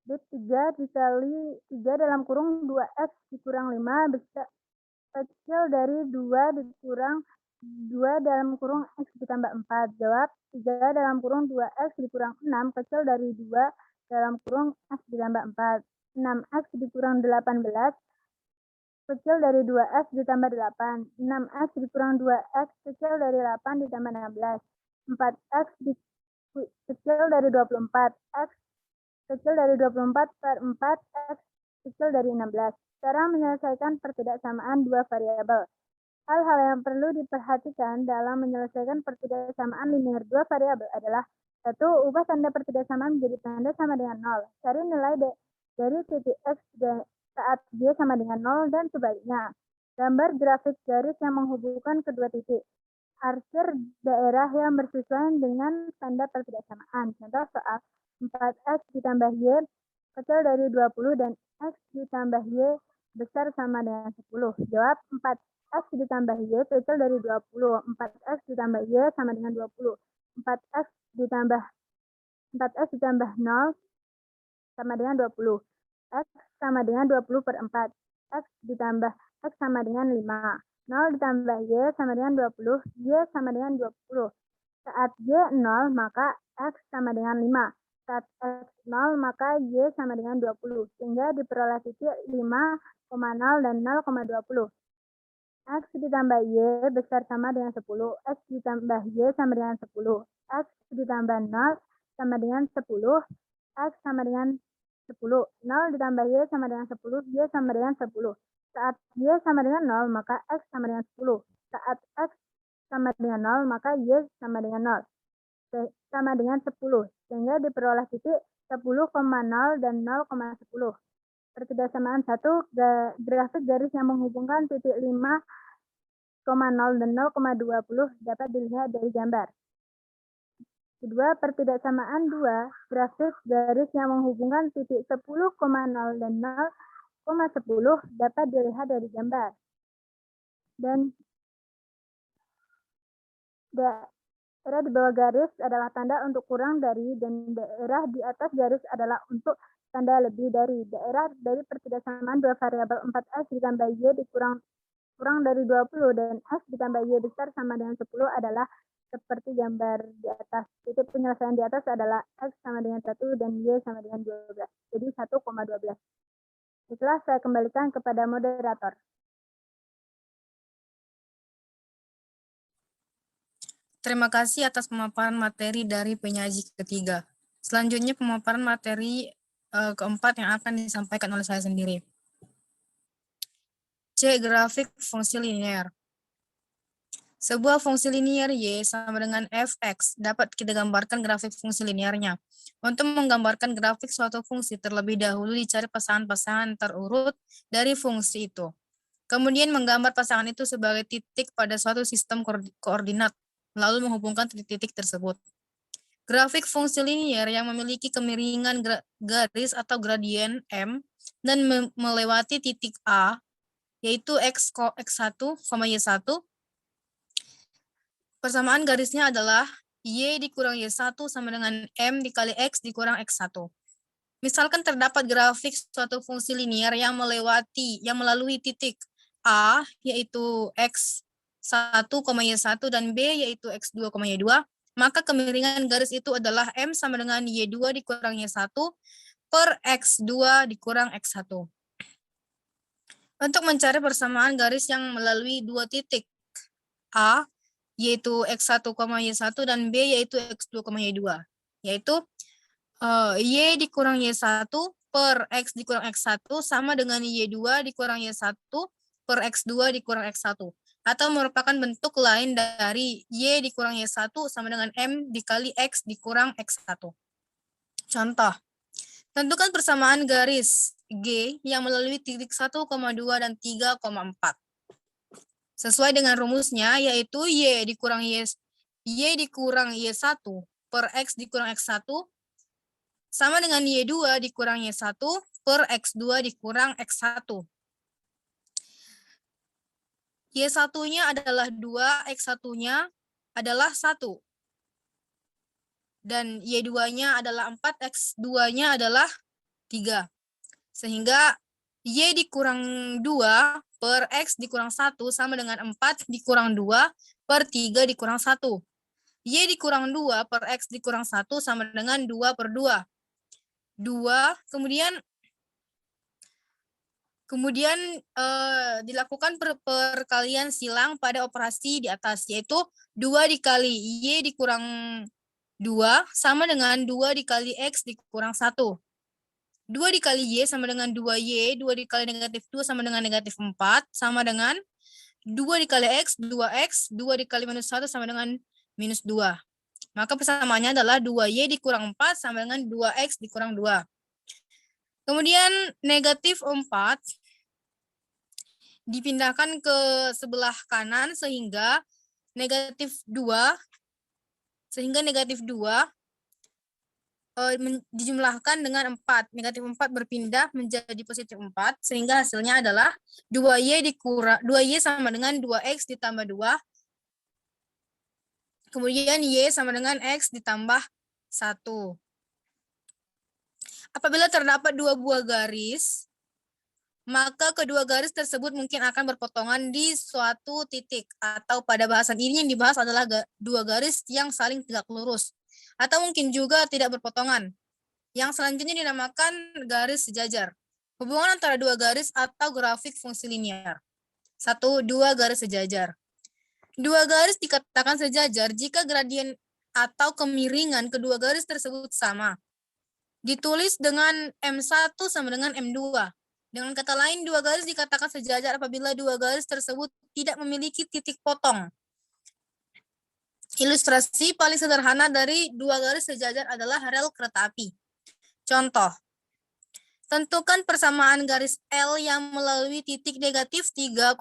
D3 dikali 3 dalam kurung 2X dikurang 5 besar kecil dari 2 dikurang 2 dalam kurung X ditambah 4. Jawab, 3 dalam kurung 2X dikurang 6 kecil dari 2 dalam kurung X ditambah 4. 6X dikurang 18 kecil dari 2X ditambah 8. 6X dikurang 2X kecil dari 8 ditambah 16. 4X kecil dari 24. X kecil dari 24 per 4. X kecil dari 16. Cara menyelesaikan pertidaksamaan dua variabel. Hal-hal yang perlu diperhatikan dalam menyelesaikan pertidaksamaan linier dua variabel adalah 1. Ubah tanda pertidaksamaan menjadi tanda sama dengan 0. Cari nilai dari titik X saat Y sama dengan 0 dan sebaliknya. Gambar grafik garis yang menghubungkan kedua titik. Arsir daerah yang bersesuaian dengan tanda pertidaksamaan. Contoh soal 4X ditambah Y kecil dari 20 dan X ditambah Y besar sama dengan 10. Jawab, 4X ditambah Y kecil dari 20. 4X ditambah Y sama dengan 20. 4X ditambah 0 sama dengan 20. X sama dengan 20 per 4. X ditambah X sama dengan 5. 0 ditambah Y sama dengan 20. Y sama dengan 20. Saat Y 0, maka X sama dengan 5. Saat X 0, maka Y sama dengan 20. Sehingga diperoleh titik 5,0 dan 0,20. X ditambah Y besar sama dengan 10. X ditambah Y sama dengan 10. X ditambah 0 sama dengan 10. X sama dengan 10. 0 ditambah Y sama dengan 10. Y sama dengan 10. Saat Y sama dengan 0, maka X sama dengan 10. Saat X sama dengan 0, maka Y sama dengan 0. Sama dengan 10. Sehingga diperoleh titik 10,0 dan 0,10. Pertidaksamaan 1, grafik garis yang menghubungkan titik 5,0 dan 0,20 dapat dilihat dari gambar. Kedua, pertidaksamaan 2, grafik garis yang menghubungkan titik 10,0 dan 0,10 dapat dilihat dari gambar. Dan daerah di bawah garis adalah tanda untuk kurang dari, dan daerah di atas garis adalah untuk tanda lebih dari. Daerah dari pertidaksamaan 2 variabel 4x ditambah y dikurang dari 20 dan x ditambah y besar sama dengan 10 adalah seperti gambar di atas. Titik penyelesaian di atas adalah x sama dengan 1 dan y sama dengan 12. Jadi 1,12. Setelah saya kembalikan kepada moderator. Terima kasih atas pemaparan materi dari penyaji ketiga. Selanjutnya pemaparan materi keempat yang akan disampaikan oleh saya sendiri. C. Grafik fungsi linear. Sebuah fungsi linear y sama dengan fx dapat kita gambarkan grafik fungsi linearnya. Untuk menggambarkan grafik suatu fungsi, terlebih dahulu dicari pasangan-pasangan terurut dari fungsi itu. Kemudian menggambar pasangan itu sebagai titik pada suatu sistem koordinat, lalu menghubungkan titik-titik tersebut. Grafik fungsi linear yang memiliki kemiringan garis atau gradien M dan melewati titik A, yaitu x1, y1, persamaan garisnya adalah y dikurang y1 sama dengan m dikali x dikurang x1. Misalkan terdapat grafik suatu fungsi linear yang melalui titik A, yaitu x1, y1, dan B, yaitu x2, y2, maka kemiringan garis itu adalah m sama dengan y2 dikurang y1 per x2 dikurang x1. Untuk mencari persamaan garis yang melalui dua titik A, yaitu x1, y1, dan B, yaitu x2, y2, yaitu y dikurang y1 per x dikurang x1 sama dengan y2 dikurang y1 per x2 dikurang x1, atau merupakan bentuk lain dari y dikurang y1 sama dengan m dikali x dikurang x1. Contoh, tentukan persamaan garis G yang melalui titik 1,2 dan 3,4. Sesuai dengan rumusnya, yaitu y dikurang y1 per x dikurang x1 sama dengan y2 dikurang y1 per x2 dikurang x1. Y1-nya adalah 2, x1-nya adalah 1. Dan y2-nya adalah 4, x2-nya adalah 3. Sehingga y dikurang 2 per x dikurang 1 sama dengan 4 dikurang 2 per 3 dikurang 1. Y dikurang 2 per x dikurang 1 sama dengan 2 per 2. 2, kemudian dilakukan perkalian silang pada operasi di atas, yaitu 2 dikali y dikurang 2 sama dengan 2 dikali x dikurang 1. 2 dikali y sama dengan 2y, 2 dikali negatif 2 sama dengan negatif 4, sama dengan 2 dikali x, 2x, 2 dikali minus 1 sama dengan minus 2. Maka persamaannya adalah 2y dikurang 4 sama dengan 2x dikurang 2. Kemudian negatif 4 dipindahkan ke sebelah kanan sehingga negatif 2 dijumlahkan dengan 4. Negatif 4 berpindah menjadi positif 4, sehingga hasilnya adalah 2y sama dengan 2x ditambah 2. Kemudian y sama dengan x ditambah 1. Apabila terdapat dua buah garis, maka kedua garis tersebut mungkin akan berpotongan di suatu titik, atau pada bahasan ini yang dibahas adalah dua garis yang saling tegak lurus, atau mungkin juga tidak berpotongan. Yang selanjutnya dinamakan garis sejajar. Hubungan antara dua garis atau grafik fungsi linear. 1. Dua garis sejajar. Dua garis dikatakan sejajar jika gradien atau kemiringan kedua garis tersebut sama. Ditulis dengan M1 sama dengan M2. Dengan kata lain, dua garis dikatakan sejajar apabila dua garis tersebut tidak memiliki titik potong. Ilustrasi paling sederhana dari dua garis sejajar adalah rel kereta api. Contoh, tentukan persamaan garis L yang melalui titik negatif 3,5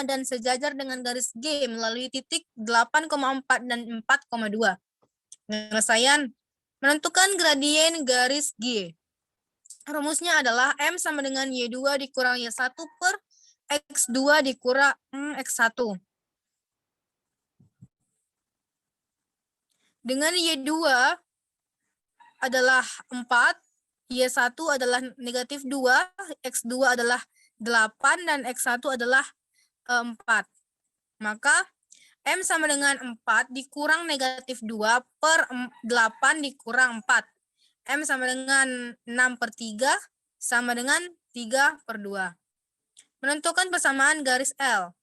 dan sejajar dengan garis G melalui titik 8,4 dan 4,2. Penyelesaian. Menentukan gradien garis G. Rumusnya adalah M sama dengan Y2 dikurang Y1 per X2 dikurang X1. Dengan Y2 adalah 4, Y1 adalah negatif 2, X2 adalah 8, dan X1 adalah 4. Maka M sama dengan 4 dikurang negatif 2 per 8 dikurang 4. M sama dengan 6 per 3 sama dengan 3 per 2. Menentukan persamaan garis L.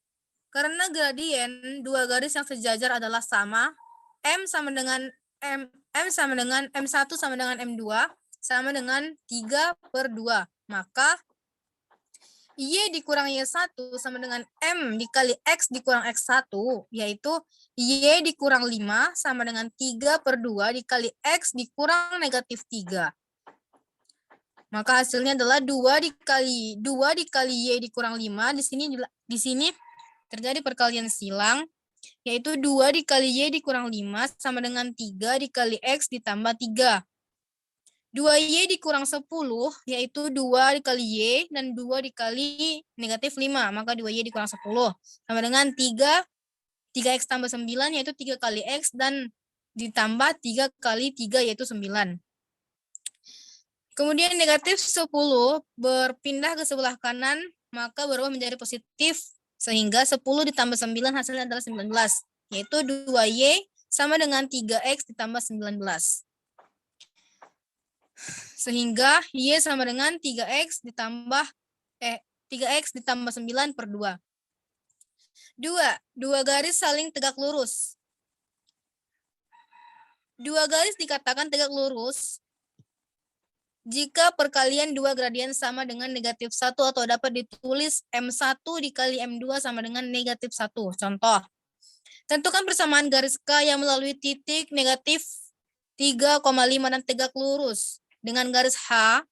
Karena gradien dua garis yang sejajar adalah sama, M sama dengan M1 sama dengan M2 sama dengan 3 per 2. Maka Y dikurang Y1 sama dengan M dikali X dikurang X1, yaitu Y dikurang 5 sama dengan 3 per 2 dikali X dikurang negatif 3. Maka hasilnya adalah 2 dikali Y dikurang 5. Di sini terjadi perkalian silang, yaitu 2 dikali Y dikurang 5 sama dengan 3 dikali X ditambah 3. 2Y dikurang 10, yaitu 2 dikali Y dan 2 dikali negatif 5. Maka 2Y dikurang 10 sama dengan 3X tambah 9, yaitu 3 kali X dan ditambah 3 kali 3, yaitu 9. Kemudian negatif 10 berpindah ke sebelah kanan, maka berubah menjadi positif. Sehingga 10 ditambah 9 hasilnya adalah 19, yaitu 2Y sama dengan 3X ditambah 19. Sehingga Y sama dengan 3X ditambah 9 per 2. 2 garis saling tegak lurus. 2 garis dikatakan tegak lurus jika perkalian dua gradien sama dengan negatif 1 atau dapat ditulis M1 dikali M2 sama dengan negatif 1. Contoh, tentukan persamaan garis K yang melalui titik negatif 3,5 dan tegak lurus dengan garis H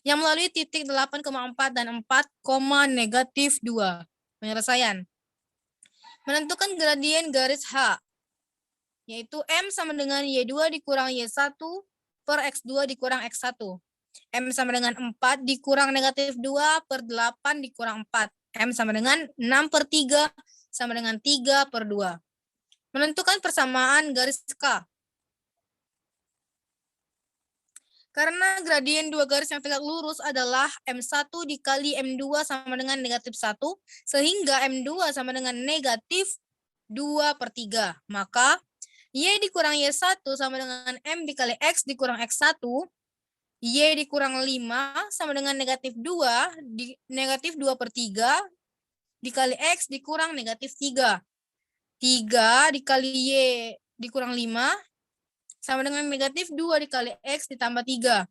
yang melalui titik 8,4 dan 4, negatif 2. Penyelesaian. Menentukan gradien garis H, yaitu M sama dengan Y2 dikurang Y1 per X2 dikurang X1. M sama dengan 4 dikurang negatif 2 per 8 dikurang 4. M sama dengan 6 per 3 sama dengan 3 per 2. Menentukan persamaan garis K. Karena gradien dua garis yang tegak lurus adalah M1 dikali M2 sama dengan negatif 1, sehingga M2 sama dengan negatif 2 per 3. Maka Y dikurang Y1 sama dengan M dikali X dikurang X1, Y dikurang 5 sama dengan negatif 2, negatif 2 per 3, dikali X dikurang negatif 3. 3 dikali Y dikurang 5, sama dengan negatif 2 dikali X ditambah 3.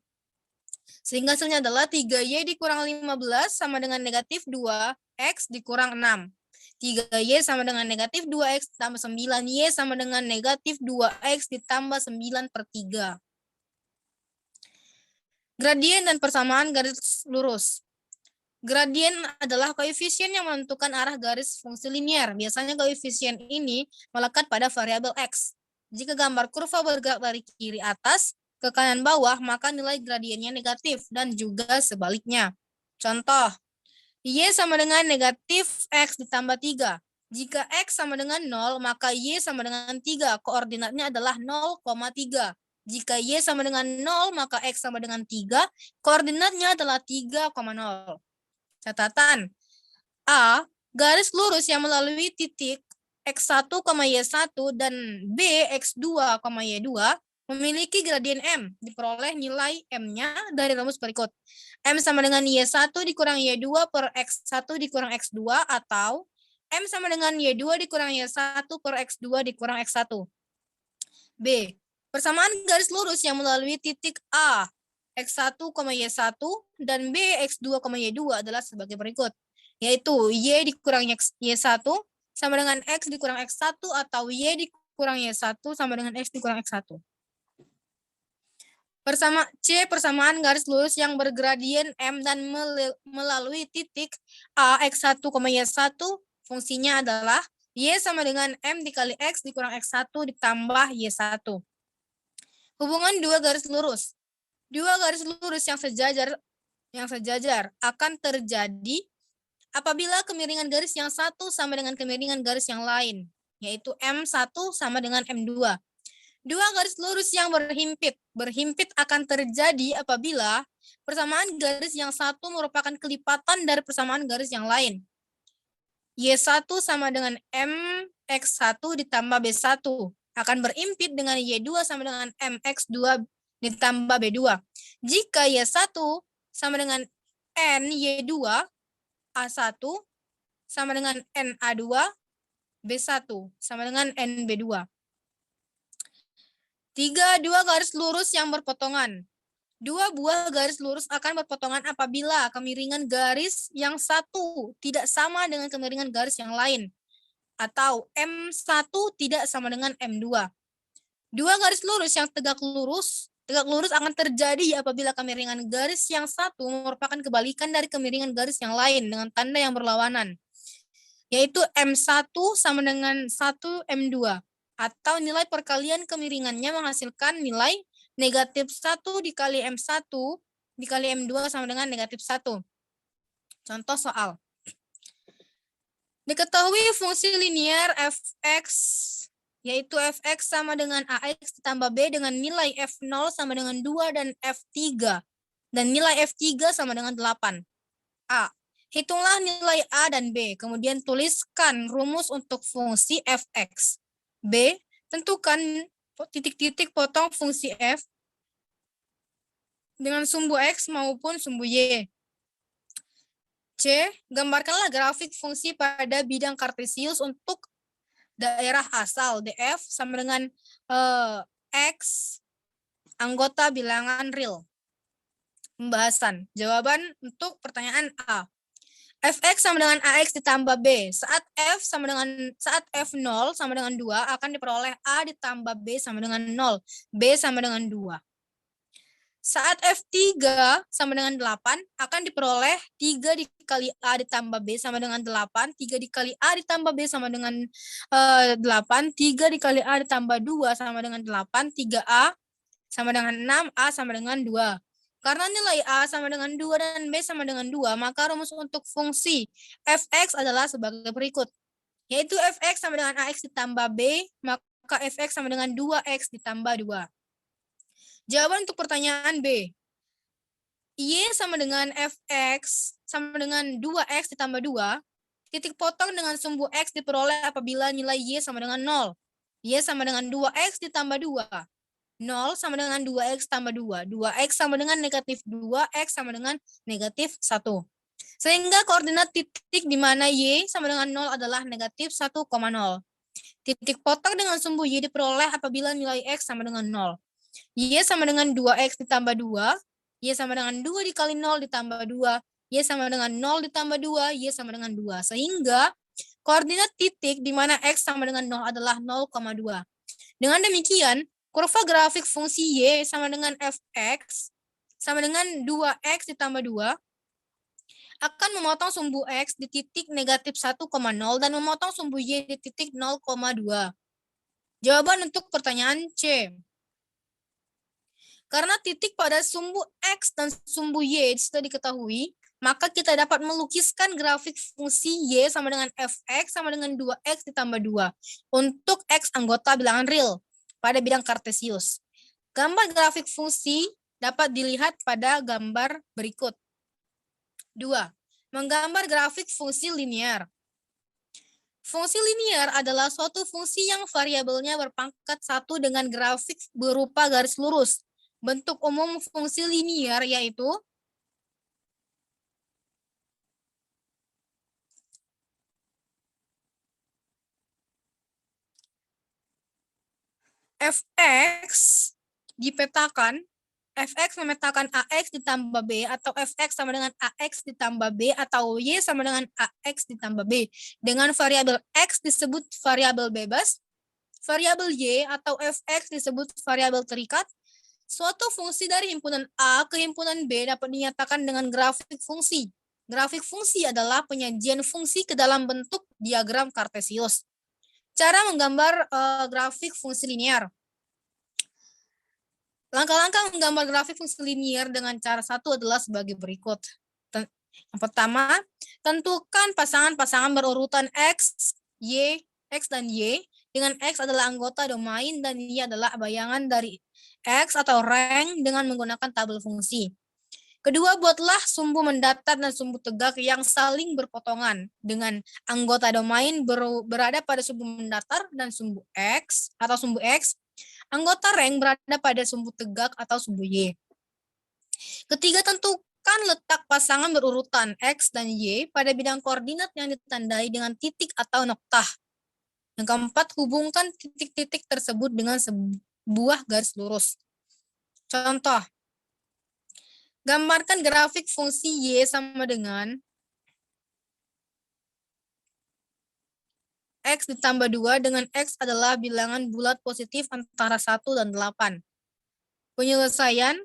Sehingga hasilnya adalah 3Y dikurang 15 sama dengan negatif 2X dikurang 6. 3Y sama dengan negatif 2X ditambah 9. Y sama dengan negatif 2X ditambah 9 per 3. Gradien dan persamaan garis lurus. Gradien adalah koefisien yang menentukan arah garis fungsi linier. Biasanya koefisien ini melekat pada variabel X. Jika gambar kurva bergerak dari kiri atas ke kanan bawah, maka nilai gradiennya negatif dan juga sebaliknya. Contoh, Y sama dengan negatif X ditambah 3. Jika X sama dengan 0, maka Y sama dengan 3. Koordinatnya adalah 0,3. Jika Y sama dengan 0, maka X sama dengan 3. Koordinatnya adalah 3,0. Catatan, A, garis lurus yang melalui titik X1, Y1 dan B, X2, Y2 memiliki gradien M. Diperoleh nilai M-nya dari rumus berikut. M sama dengan Y1 dikurang Y2 per X1 dikurang X2 atau M sama dengan Y2 dikurang Y1 per X2 dikurang X1. B, persamaan garis lurus yang melalui titik A, X1, Y1 dan B, X2, Y2 adalah sebagai berikut. Yaitu Y dikurang Y1 sama dengan X dikurang X1 atau Y dikurang Y1 sama dengan X dikurang X1. Persamaan garis lurus yang bergradien M dan melalui titik A, X1, Y1, fungsinya adalah Y sama dengan M dikali X dikurang X1 ditambah Y1. Hubungan dua garis lurus. Dua garis lurus yang sejajar akan terjadi apabila kemiringan garis yang satu sama dengan kemiringan garis yang lain, yaitu M1 sama dengan M2. Dua garis lurus yang berhimpit akan terjadi apabila persamaan garis yang satu merupakan kelipatan dari persamaan garis yang lain. Y1 sama dengan MX1 ditambah B1 akan berimpit dengan Y2 sama dengan MX2 ditambah B2. Jika Y1 sama dengan NY2, A1 sama dengan NA2, B1 sama dengan NB2. Dua garis lurus yang berpotongan. Dua buah garis lurus akan berpotongan apabila kemiringan garis yang satu tidak sama dengan kemiringan garis yang lain, atau M1 tidak sama dengan M2. Dua garis lurus yang tegak lurus akan terjadi apabila kemiringan garis yang satu merupakan kebalikan dari kemiringan garis yang lain dengan tanda yang berlawanan, yaitu M1 sama dengan 1 M2, atau nilai perkalian kemiringannya menghasilkan nilai negatif 1 dikali M1 dikali M2 sama dengan negatif 1. Contoh soal. Diketahui fungsi linear fx, yaitu fx sama dengan ax ditambah b dengan nilai f0 sama dengan 2 dan f3, dan nilai f3 sama dengan 8. A. Hitunglah nilai a dan b, kemudian tuliskan rumus untuk fungsi fx. B. Tentukan titik-titik potong fungsi f dengan sumbu x maupun sumbu y. C. Gambarkanlah grafik fungsi pada bidang kartesius untuk daerah asal df sama dengan x anggota bilangan real. Pembahasan. Jawaban untuk pertanyaan A. Fx sama dengan ax ditambah b. Saat f0 sama dengan 2 akan diperoleh a ditambah b sama dengan 0. B sama dengan 2. Saat f3 sama dengan 8 akan diperoleh 3 dikali a ditambah b sama dengan 8. 3 dikali a ditambah b sama dengan 8. 3 dikali a ditambah 2 sama dengan 8. 3a sama dengan 6. A sama dengan 2. Karena nilai A sama dengan 2 dan B sama dengan 2, maka rumus untuk fungsi fx adalah sebagai berikut. Yaitu fx sama dengan ax ditambah b, maka fx sama dengan 2x ditambah 2. Jawaban untuk pertanyaan B. Y sama dengan fx sama dengan 2x ditambah 2. Titik potong dengan sumbu x diperoleh apabila nilai y sama dengan 0. Y sama dengan 2x ditambah 2. 0 sama dengan 2x tambah 2. 2x sama dengan negatif 2, x sama dengan negatif 1. Sehingga koordinat titik di mana y sama dengan 0 adalah negatif 1,0. Titik potong dengan sumbu y diperoleh apabila nilai x sama dengan 0. Y sama dengan 2x ditambah 2, y sama dengan 2 dikali 0 ditambah 2, y sama dengan 0 ditambah 2, y sama dengan 2. Sehingga koordinat titik di mana x sama dengan 0 adalah 0,2. Dengan demikian, kurva grafik fungsi y sama dengan fx sama dengan 2x ditambah 2 akan memotong sumbu x di titik negatif 1,0 dan memotong sumbu y di titik 0,2. Jawaban untuk pertanyaan C. Karena titik pada sumbu x dan sumbu y sudah diketahui, maka kita dapat melukiskan grafik fungsi y sama dengan fx sama dengan 2x ditambah 2 untuk x anggota bilangan real pada bidang kartesius. Gambar grafik fungsi dapat dilihat pada gambar berikut. 2. Menggambar grafik fungsi linear. Fungsi linear adalah suatu fungsi yang variabelnya berpangkat 1 dengan grafik berupa garis lurus. Bentuk umum fungsi linear yaitu fx dipetakan, fx memetakan ax ditambah b, atau fx sama dengan ax ditambah b, atau y sama dengan ax ditambah b. Dengan variabel x disebut variabel bebas, variabel y atau fx disebut variabel terikat. Suatu fungsi dari himpunan A ke himpunan B dapat dinyatakan dengan grafik fungsi. Grafik fungsi adalah penyajian fungsi ke dalam bentuk diagram kartesius. Cara menggambar grafik fungsi linear. Langkah-langkah menggambar grafik fungsi linier dengan cara satu adalah sebagai berikut. Yang pertama, tentukan pasangan-pasangan berurutan X, dan Y, dengan X adalah anggota domain dan Y adalah bayangan dari X atau rank dengan menggunakan tabel fungsi. Kedua, buatlah sumbu mendatar dan sumbu tegak yang saling berpotongan dengan anggota domain berada pada sumbu mendatar dan sumbu X atau sumbu X. Anggota rank berada pada sumbu tegak atau sumbu Y. Ketiga, tentukan letak pasangan berurutan X dan Y pada bidang koordinat yang ditandai dengan titik atau noktah. Yang keempat, hubungkan titik-titik tersebut dengan sebuah garis lurus. Contoh, gambarkan grafik fungsi Y sama dengan X ditambah 2 dengan X adalah bilangan bulat positif antara 1 dan 8. Penyelesaian,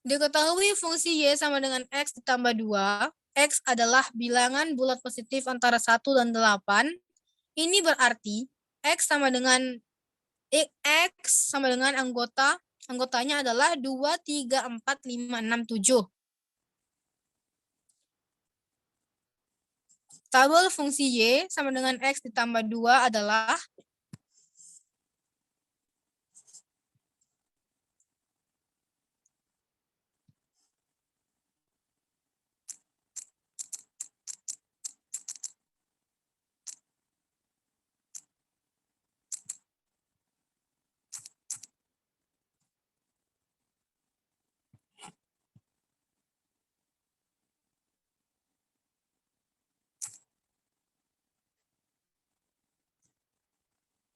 diketahui fungsi Y sama dengan X ditambah 2, X adalah bilangan bulat positif antara 1 dan 8. Ini berarti X sama dengan anggotanya adalah 2, 3, 4, 5, 6, 7. Tabel fungsi Y sama dengan X ditambah 2 adalah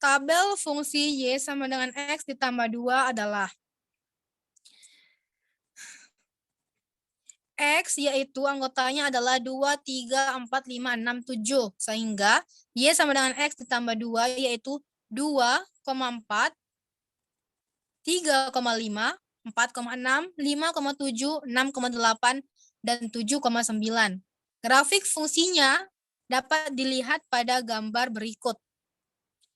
tabel fungsi Y sama dengan X ditambah 2 adalah X yaitu anggotanya adalah 2, 3, 4, 5, 6, 7. Sehingga Y sama dengan X ditambah 2 yaitu 2,4, 3,5, 4,6, 5,7, 6,8, dan 7,9. Grafik fungsinya dapat dilihat pada gambar berikut.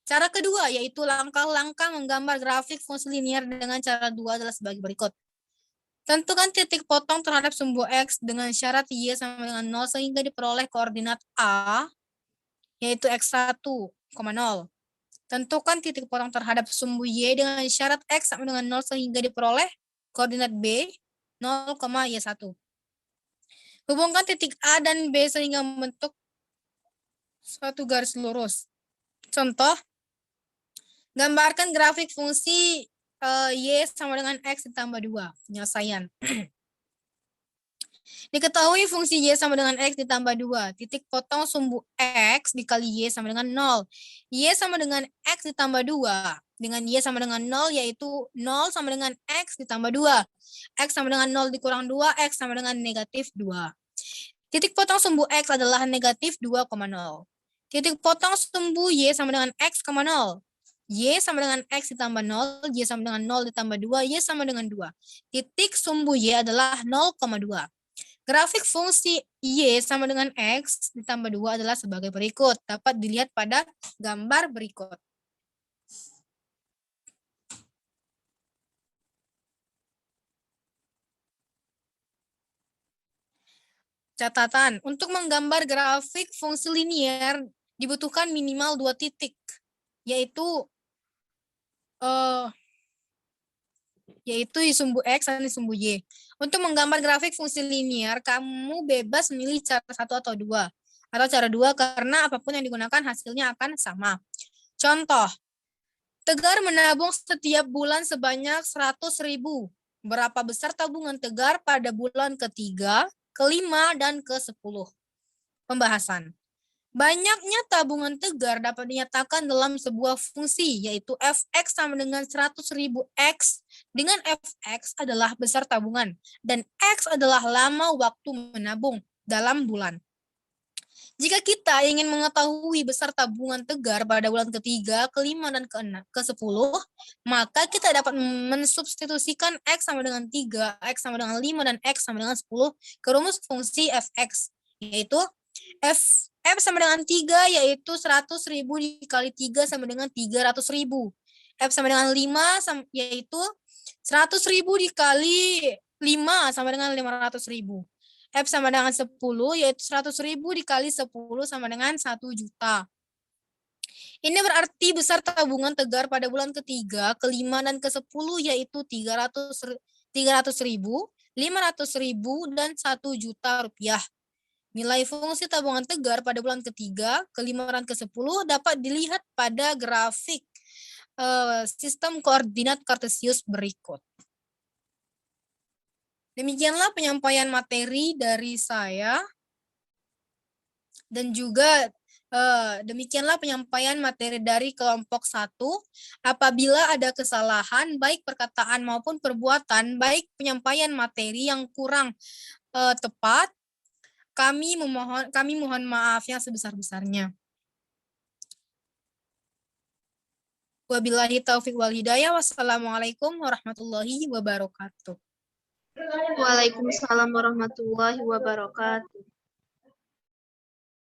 Cara kedua yaitu langkah-langkah menggambar grafik fungsi linier dengan cara 2 adalah sebagai berikut. Tentukan titik potong terhadap sumbu X dengan syarat Y sama dengan 0 sehingga diperoleh koordinat A, yaitu X1, 0. Tentukan titik potong terhadap sumbu Y dengan syarat X sama dengan 0 sehingga diperoleh koordinat B, 0, Y1. Hubungkan titik A dan B sehingga membentuk suatu garis lurus. Contoh, gambarkan grafik fungsi Y sama dengan X ditambah 2. Penyelesaian. Diketahui fungsi Y sama dengan X ditambah 2. Titik potong sumbu X dikali Y sama dengan 0. Y sama dengan X ditambah 2. Dengan Y sama dengan 0 yaitu 0 sama dengan X ditambah 2. X sama dengan 0 dikurang 2, X sama dengan negatif 2. Titik potong sumbu X adalah negatif 2,0. Titik potong sumbu Y sama dengan X, 0. Y sama dengan X ditambah 0, Y sama dengan 0 ditambah 2, Y sama dengan 2. Titik sumbu Y adalah 0,2. Grafik fungsi Y sama dengan X ditambah 2 adalah sebagai berikut. Dapat dilihat pada gambar berikut. Catatan, untuk menggambar grafik fungsi linier dibutuhkan minimal 2 titik, yaitu di sumbu X dan di sumbu Y. Untuk menggambar grafik fungsi linier, kamu bebas memilih cara 1 atau 2. Atau cara 2 karena apapun yang digunakan hasilnya akan sama. Contoh, Tegar menabung setiap bulan sebanyak 100.000. Berapa besar tabungan Tegar pada bulan ketiga, kelima, dan ke-10? Pembahasan. Banyaknya tabungan Tegar dapat dinyatakan dalam sebuah fungsi, yaitu fx sama dengan 100.000 X, dengan fx adalah besar tabungan, dan X adalah lama waktu menabung dalam bulan. Jika kita ingin mengetahui besar tabungan Tegar pada bulan ketiga, kelima, dan ke-10, maka kita dapat mensubstitusikan X sama dengan 3, X sama dengan 5, dan X sama dengan 10 ke rumus fungsi fx, yaitu F sama dengan 3 yaitu 100.000 dikali 3 sama dengan 300.000. F sama dengan 5 yaitu 100.000 dikali 5 sama dengan 500.000. F sama dengan 10 yaitu 100.000 dikali 10 sama dengan 1 juta. Ini berarti besar tabungan Tegar pada bulan ketiga, kelima, dan ke-10 yaitu 300.000, 500.000, dan 1 juta rupiah. Nilai fungsi tabungan Tegar pada bulan ketiga, kelima, dan ke-10 dapat dilihat pada grafik sistem koordinat Kartesius berikut. Demikianlah penyampaian materi dari saya. Dan juga demikianlah penyampaian materi dari kelompok 1. Apabila ada kesalahan, baik perkataan maupun perbuatan, baik penyampaian materi yang kurang tepat, kami mohon maaf yang sebesar-besarnya. Wabillahi taufiq wal hidayah. Wassalamualaikum warahmatullahi wabarakatuh. Waalaikumsalam warahmatullahi wabarakatuh.